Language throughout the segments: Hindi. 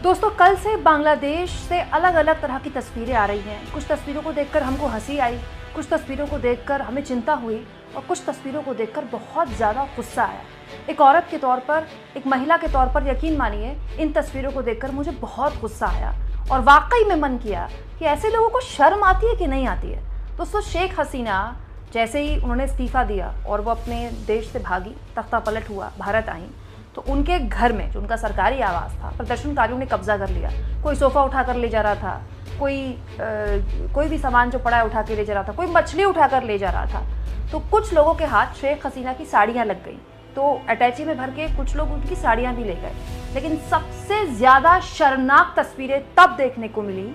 दोस्तों कल से बांग्लादेश से अलग अलग तरह की तस्वीरें आ रही हैं। कुछ तस्वीरों को देखकर हमको हंसी आई, कुछ तस्वीरों को देखकर हमें चिंता हुई और कुछ तस्वीरों को देखकर बहुत ज़्यादा गुस्सा आया। एक औरत के तौर पर, एक महिला के तौर पर यकीन मानिए इन तस्वीरों को देखकर मुझे बहुत गुस्सा आया और वाकई में मन किया कि ऐसे लोगों को शर्म आती है कि नहीं आती है। दोस्तों शेख हसीना जैसे ही उन्होंने इस्तीफ़ा दिया और वो अपने देश से भागी, तख्ता पलट हुआ, भारत आई, तो उनके घर में जो उनका सरकारी आवास था प्रदर्शनकारियों ने कब्जा कर लिया। कोई सोफ़ा उठा कर ले जा रहा था, कोई भी सामान जो पड़ा है उठा के ले जा रहा था, कोई मछली उठा कर ले जा रहा था। तो कुछ लोगों के हाथ शेख हसीना की साड़ियाँ लग गई, तो अटैची में भर के कुछ लोग उनकी साड़ियाँ भी ले गए। लेकिन सबसे ज़्यादा शर्मनाक तस्वीरें तब देखने को मिली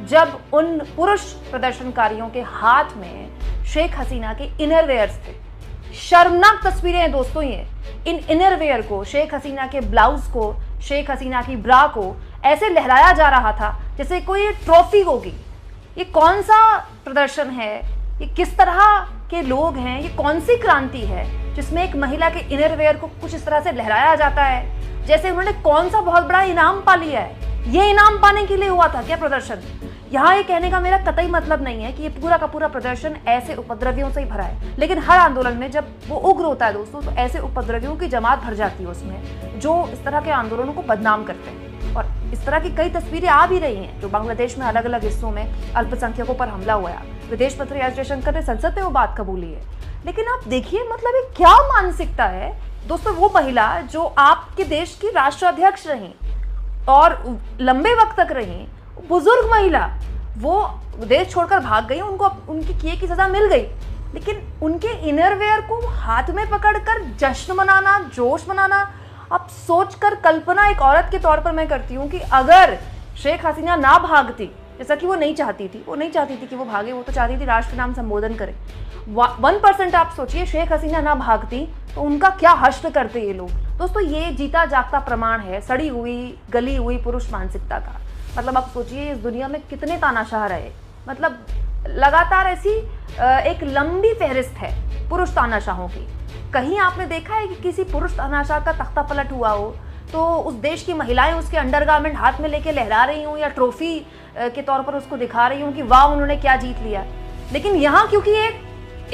जब उन पुरुष प्रदर्शनकारियों के हाथ में शेख हसीना के इनरवेयर्स थे। शर्मनाक तस्वीरें हैं दोस्तों ये। इन इनरवेयर को, शेख हसीना के ब्लाउज को, शेख हसीना की ब्रा को ऐसे लहराया जा रहा था जैसे कोई ट्रॉफी होगी। ये कौन सा प्रदर्शन है? ये किस तरह के लोग हैं? ये कौन सी क्रांति है जिसमें एक महिला के इनरवेयर को कुछ इस तरह से लहराया जाता है जैसे उन्होंने कौन सा बहुत बड़ा इनाम पा लिया है? ये इनाम पाने के लिए हुआ था क्या प्रदर्शन? यहाँ ये कहने का मेरा कतई मतलब नहीं है कि ये पूरा का पूरा प्रदर्शन ऐसे उपद्रवियों से ही भरा है, लेकिन हर आंदोलन में जब वो उग्र होता है दोस्तों तो ऐसे उपद्रवियों की जमात भर जाती है उसमें, जो इस तरह के आंदोलनों को बदनाम करते हैं। और इस तरह की कई तस्वीरें आ भी रही हैं जो बांग्लादेश में अलग अलग हिस्सों में अल्पसंख्यकों पर हमला हुआ है। विदेश मंत्री एस जयशंकर ने संसद में वो बात कबूली है। लेकिन आप देखिए मतलब ये क्या मानसिकता है दोस्तों। वो महिला जो आपके देश की राष्ट्राध्यक्ष रही और लंबे वक्त तक रही, बुजुर्ग महिला, वो देश छोड़कर भाग गई, उनको उनकी किए की सजा मिल गई, लेकिन उनके इनरवेयर को हाथ में पकड़कर जश्न मनाना, जोश मनाना, अब सोचकर कल्पना एक औरत के तौर पर मैं करती हूँ कि अगर शेख हसीना ना भागती, जैसा कि वो नहीं चाहती थी कि वो भागे, वो तो चाहती थी राष्ट्र नाम संबोधन करे। 1% आप सोचिए शेख हसीना ना भागती तो उनका क्या हश्र करते ये लोग। दोस्तों ये जीता जागता प्रमाण है सड़ी हुई, गली हुई पुरुष मानसिकता का। मतलब आप सोचिए इस दुनिया में कितने तानाशाह रहे, मतलब लगातार ऐसी एक लंबी फहरिस्त है पुरुष तानाशाहों की। कहीं आपने देखा है कि किसी पुरुष तानाशाह का तख्ता पलट हुआ हो तो उस देश की महिलाएं उसके अंडरगारमेंट हाथ में लेके लहरा रही हूँ या ट्रॉफी के तौर पर उसको दिखा रही हूँ कि वाह उन्होंने क्या जीत लिया। लेकिन यहाँ क्योंकि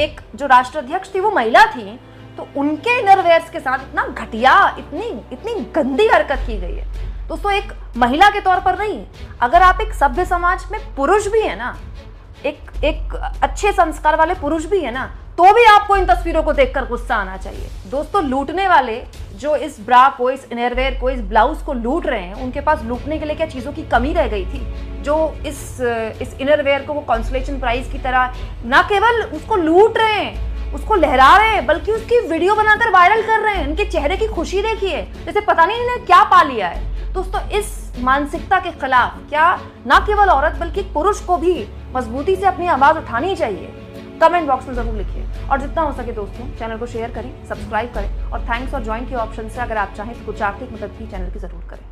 एक जो राष्ट्राध्यक्ष थी वो महिला थी तो उनके इनरवेयर्स के साथ इतना घटिया, इतनी गंदी हरकत की गई है। दोस्तों एक महिला के तौर पर नहीं, अगर आप एक सभ्य समाज में पुरुष भी है ना, एक अच्छे संस्कार वाले पुरुष भी है ना, तो भी आपको इन तस्वीरों को देखकर गुस्सा आना चाहिए। दोस्तों लूटने वाले जो इस ब्रा को, इस इनरवेयर को, इस ब्लाउज को लूट रहे हैं, उनके पास लूटने के लिए क्या चीज़ों की कमी रह गई थी? जो इस इनरवेयर को वो कंसोलेशन प्राइज की तरह ना केवल उसको लूट रहे हैं, उसको लहरा रहे हैं, बल्कि उसकी वीडियो बनाकर वायरल कर रहे हैं। उनके चेहरे की खुशी देखिए, जैसे पता नहीं इन्हें क्या पा लिया है। दोस्तों इस मानसिकता के खिलाफ क्या ना केवल औरत बल्कि पुरुष को भी मजबूती से अपनी आवाज उठानी चाहिए? कमेंट बॉक्स में जरूर लिखिए और जितना हो सके दोस्तों चैनल को शेयर करें, सब्सक्राइब करें और थैंक्स और ज्वाइन के ऑप्शन से अगर आप चाहें तो कुछ आर्थिक मदद भी चैनल की जरूर करें।